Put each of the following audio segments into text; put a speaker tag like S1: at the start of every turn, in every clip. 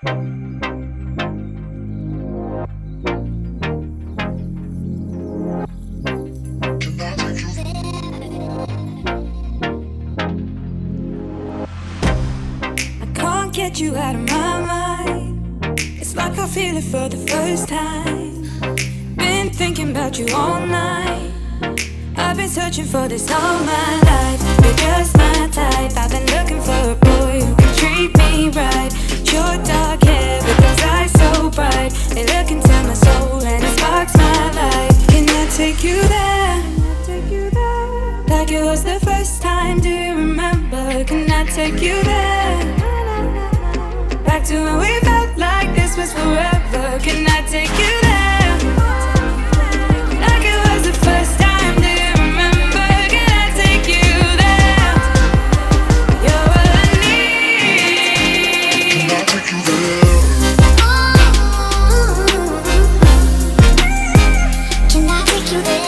S1: Get you out of my mind. It's like I feel it for the first time. Been thinking about you all night. I've been searching for this all my life. You're just my type. I've been looking for a boy who can treat me right. Your dark hair with those eyes so bright. They look into my soul and it sparks my life. Can I take you there? Like it was the first time, do you remember? Can I take you there? Back to when we felt like this was forever. Can I take you there? Like it was the first time, do you remember? Can I take you there? You're all I need. Can I take you there? Can I take you there?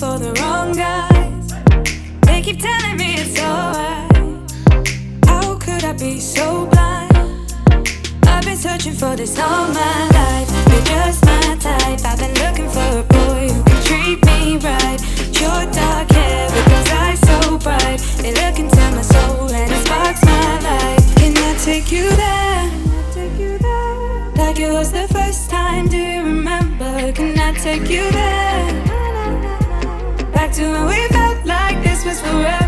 S1: For the wrong guys, they keep telling me it's alright. How could I be so blind? I've been searching for this all my life. You're just my type. I've been looking for a boy who can treat me right. Your dark hair with those eyes so bright. They look into my soul and it sparks my life. Can I take you there? Like it was the first time, do you remember? Can I take you there? Back to when we felt like this was forever.